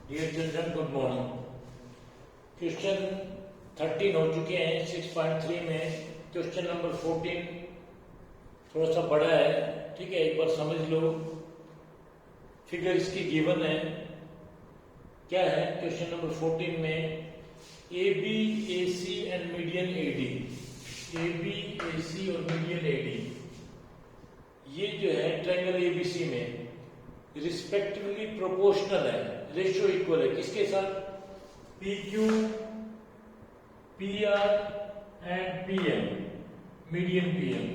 Dear children, good morning. Question 13 हो चुके हैं 6.3 में। क्वेश्चन नंबर 14 थोड़ा सा बड़ा है, ठीक है, एक बार समझ लो। फिगर इसकी गिवन है, क्या है क्वेश्चन नंबर 14 में? A B A C and median A D, A B A C और मीडियन ए डी, ये जो है ट्रायंगल एबीसी में रिस्पेक्टिवली प्रोपोर्शनल है, रेशियो इक्वल है किसके साथ? P Q, P R and P M, median P M,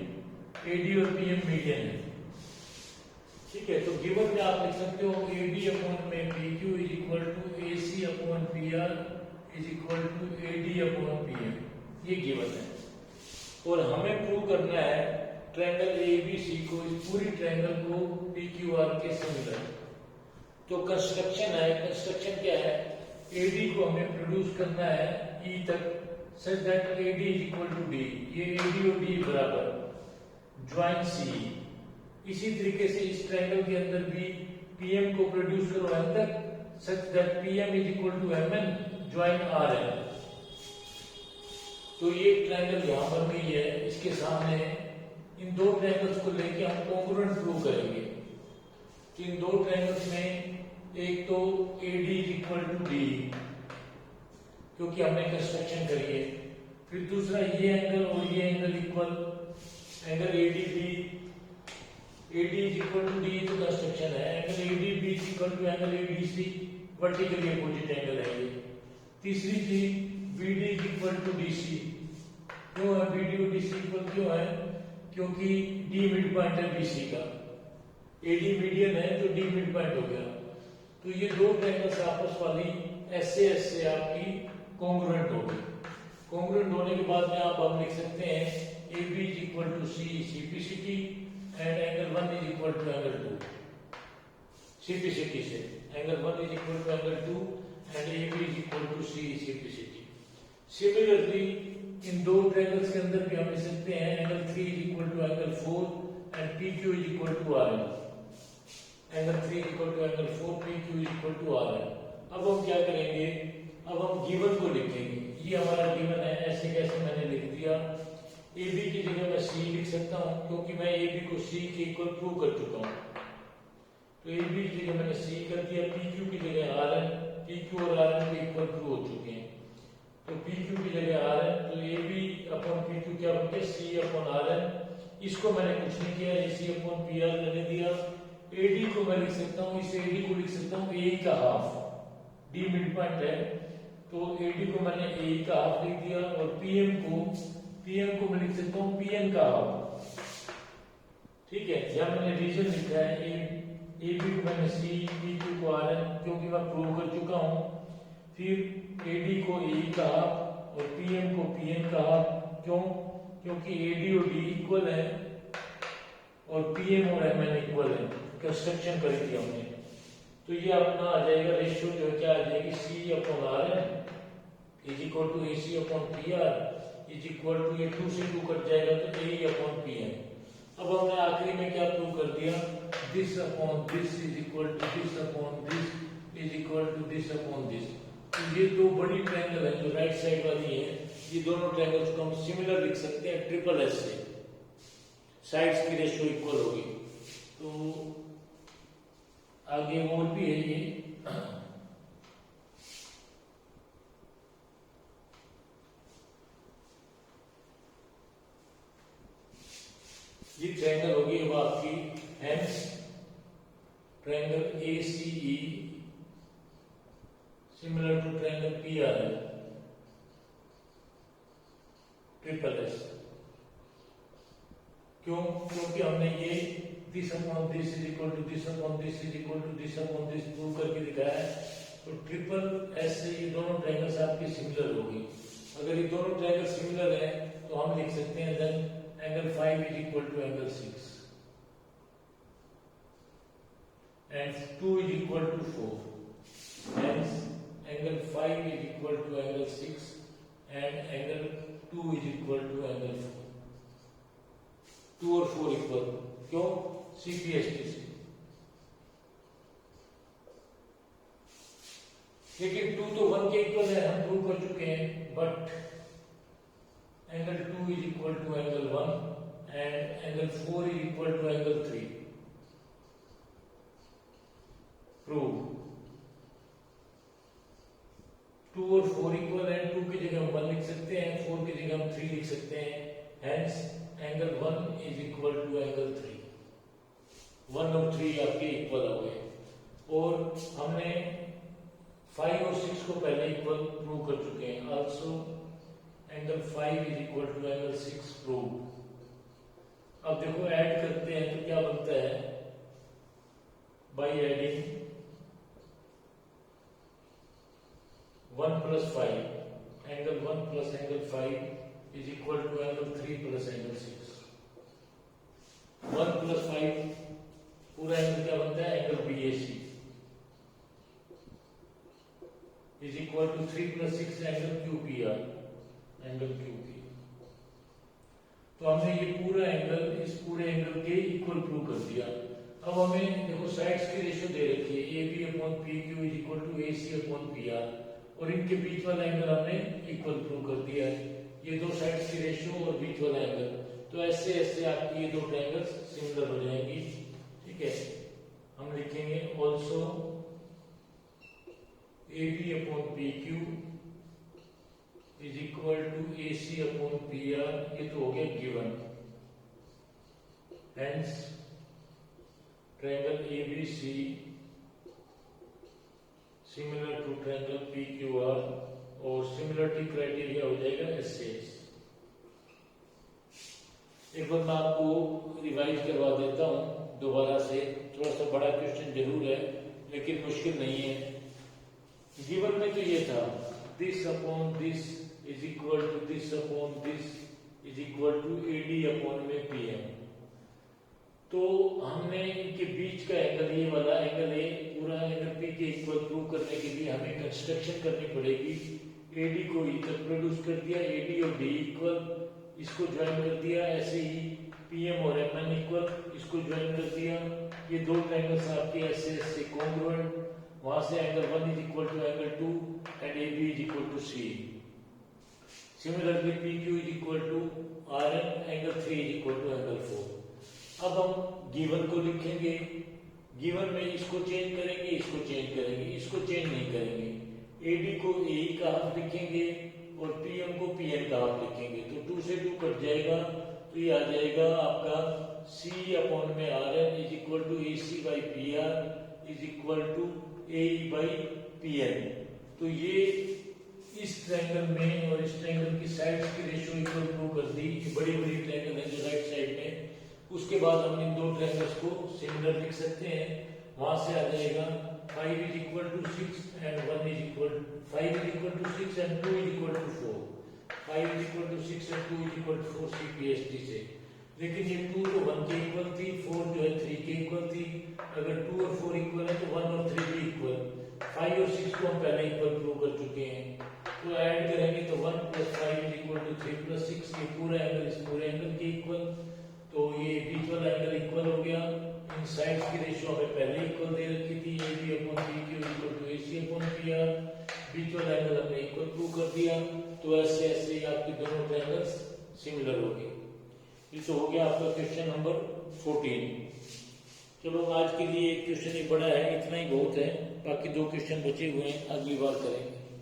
A D और पी एम मीडियन है, ठीक है। तो गिवन में आप लिख सकते हो ए बी अपॉन में P Q is equal to A C upon P R is equal to A D upon P M, ये गिवन है। और हमें प्रूव करना है ट्रायंगल एबीसी को, इस पूरी ट्रायंगल को पी क्यू आर के सिमिलर। तो कंस्ट्रक्शन है, कंस्ट्रक्शन क्या है? एडी को हमें प्रोड्यूस करना है ई तक, such that AD is equal to D, ये एडी और डी बराबर ज्वाइन सी। इसी तरीके से इस ट्रायंगल के अंदर भी पीएम को प्रोड्यूस करो एम तक, such that PM is equal to M N join R N. तो ये ट्रायंगल यहां बन गई है, इसके सामने इन दो ट्रायंगल्स को लेके हम कॉन्ग्रुएंट प्रूव करेंगे। तो इन दो ट्रायंगल्स में एक तो AD is equal to D, क्योंकि हमने कंस्ट्रक्शन करी है। फिर दूसरा ये एंगल और ये angle equal, angle ADB, AD is equal to D तो कंस्ट्रक्शन है, angle ADB is equal to angle ADC, vertically opposite angle है ये। तीसरी चीज BD is equal to DC, क्यों है BD और DC इक्वल, क्यों है? क्योंकि D मिड पॉइंट है BC का, AD मीडियन है तो D मिड पॉइंट हो गया। तो ये दो ट्रायंगल्स आपस वाली ऐसे ऐसे आपकी कॉन्ग्रुएंट होगी। कॉन्ग्रुएंट होने के बाद में आप हम लिख सकते हैं AB is equal to C CPCT and angle 1 is equal to angle 2 CPCT से, angle 1 is equal to angle 2 and AB is equal to C CPCT। Similarly इन दो ट्रायंगल्स के अंदर भी हम लिख सकते हैं angle 3 is equal to angle 4 and PQ is equal to RN, angle 3 is equal to angle 4, PQ is equal to RN। अब हम क्या करेंगे? अब हम गिवन को लिखेंगे। ये हमारा गिवन है, ऐसे कैसे मैंने लिख दिया। AB की जगह मैं C लिख सकता हूं, क्योंकि मैं AB को C के इक्वल प्रूव कर चुका हूं। तो AB की जगह मैंने C कर दिया, PQ की जगह RN, PQ और RN के इक्वल प्रूव हो चुके हैं। तो PQ की जगह RN, तो AB अपॉन PQ क्या बन गया? C upon RN। इसको मैंने कुछ नहीं किया, AC अपॉन PR रहने दिया। AD को मैं लिख सकता हूँ, इस AD को लिख सकता हूँ A का हाफ, D मिड पॉइंट है तो AD को मैंने A का हाफ लिख दिया, और PM को मैं लिख सकता हूँ PN का हाफ, ठीक है। या मैंने रीजन लिखा है AB को मैंने C, PQ को RN, क्योंकि मैं प्रूव कर चुका हूँ। फिर AD को A का हाफ और PM को PN का हाफ, क्यों? क्योंकि AD और D इक्वल है और PM और MN इक्वल है, कंस्ट्रक्शन करी थी हमने। तो ये अपना आ जाएगा रेशियो, जो क्या आ जाएगी? C upon RN is equal to AC upon PR is equal to, ये 2 से 2 कट जाएगा तो AE अपॉन PM। अब हमने आखिरी में क्या प्रूव कर दिया? This upon this is equal to this upon this is equal to this upon this. तो ये दो बड़ी ट्रायंगल है जो राइट साइड वाली है, ये दोनों ट्रायंगल्स को हम सिमिलर लिख सकते हैं ट्रिपल एस से, साइड्स की रेशियो इक्वल होगी। तो आगे और भी है ये ट्रायंगल होगी अब आपकी, hence triangle ACE similar to triangle PRL triple S. क्यों? क्योंकि हमने ये this upon this is equal to this upon this is equal to this upon this prove करके दिखाया है। तो ट्रिपल एस से ये दोनों ट्रायंगल्स आपकी सिमिलर होगी। अगर ये दोनों ट्रायंगल सिमिलर है तो हम लिख सकते हैं then angle 5 is equal to angle 6 and 2 is equal to 4, hence angle 5 is equal to angle 6 and angle 2 is equal to angle 4। 2 और 4 इक्वल, क्यों? CPST से। लेकिन 2 तो 1 के इक्वल है, हम प्रूव कर चुके हैं, but angle 2 is equal to angle 1 and angle 4 is equal to angle 3। Prove 2 और 4 इक्वल है, 2 की जगह हम 1 लिख सकते हैं, 4 की जगह हम 3 लिख सकते हैं, hence angle 1 is equal to angle 3। 1 और 3 आपके इक्वल हो गए। और हमने 5 और 6 को पहले इक्वल प्रूव कर चुके हैं। Also angle 5 is equal to angle 6 prove. अब देखो ऐड करते हैं तो क्या बनता है, by adding 1 plus 5, angle 1 plus angle 5 is equal to angle 3 plus angle 6। 1 plus 5 पूरा एंगल क्या बनता है, angle BAC is equal to 3 plus 6 angle QPR, angle QP। तो हमने ये पूरा एंगल इस पूरे एंगल के इक्वल प्रूव कर दिया। अब हमें देखो साइड्स की रेशियो दे रखी है, AB upon PQ is equal to AC upon PR, और इनके बीच वाला एंगल हमने इक्वल प्रूव कर दिया है। ये दो साइड्स की रेशियो और बीच वाला एंगल, तो ऐसे ऐसे आपकी ये दो ट्रायंगल्स सिमिलर हो जाएंगी। ठीक है, हम लिखेंगे also AB upon PQ is equal to AC upon PR, ये तो हो गया given. Hence triangle ABC similar to triangle PQR, और सिमिलरिटी क्राइटेरिया हो जाएगा SAS। एक बार मैं आपको रिवाइज करवा देता हूं दोबारा से, थोड़ा सा बड़ा क्वेश्चन जरूर है लेकिन मुश्किल नहीं है। गिवन में तो ये था this upon this is equal to this upon this is equal to AD upon में PM। तो हमने इनके बीच का एंगल, ये वाला एंगल ए पूरा एंगल P के इक्वल प्रूव करने के लिए हमें कंस्ट्रक्शन करनी पड़ेगी। AD को इधर प्रोड्यूस कर दिया, AD और D इक्वल, इसको ज्वाइन कर दिया, ऐसे ही PM और MN इक्वल, इसको ज्वाइन कर दिया। ये दो ट्रायंगल्स आपके ऐसे ऐसे कॉन्ग्रुएंट, वहां से angle 1 is equal to angle 2 and AB is equal to C। Similarly PQ is equal to RN, angle 3 is equal to angle 4। अब हम गिवन को लिखेंगे, गिवन में इसको चेंज करेंगे, इसको चेंज करेंगे, इसको चेंज नहीं करेंगे। AD को AE का हाफ लिखेंगे और PM को PN का हाफ लिखेंगे, तो 2 से 2 कट जाएगा, तो ये आ जाएगा आपका C अपॉन में RN is equal to AC by PR is equal to AE by PN। तो ये इस ट्रायंगल में और इस ट्रायंगल की साइड्स की रेशियो इक्वल प्रूव कर दी। ये बड़ी बड़ी ट्रायंगल है जो राइट साइड में। उसके बाद हम इन दो ट्रायंगल्स को सिमिलर लिख सकते हैं, वहां से आ जाएगा 5 is equal to 6 and 1 is equal 5 is equal to 6 and 2 is equal to 4। 5 is equal to 6 and 2 is equal to 4 CPST से। लेकिन ये 2 तो 1 के इक्वल थी, 4 जो है 3 के इक्वल थी। अगर 2 और 4 इक्वल है तो 1 और 3 भी इक्वल। 5 और 6 को हम पहले इक्वल प्रूव कर चुके हैं, तो ऐड करेंगे तो 1 plus 5 is equal to 3 plus 6, ये पूरा एंगल इस पूरे एंगल के इक्वल। तो ये बीच वाला एंगल इक्वल हो गया। इन साइड्स की रेशियो हमें पहले इक्वल दे रखी थी, AB upon PQ equal to AC upon PR। बीच वाला एंगल हमने इक्वल प्रूव कर दिया, तो ऐसे ऐसे आपके दोनों ट्रायंगल्स सिमिलर हो गए। ये तो हो गया आपका क्वेश्चन नंबर 14। चलो आज के लिए क्वेश्चन ही बड़ा है, इतना ही बहुत है, बाकी 2 क्वेश्चन बचे हुए हैं, अगली बार करेंगे।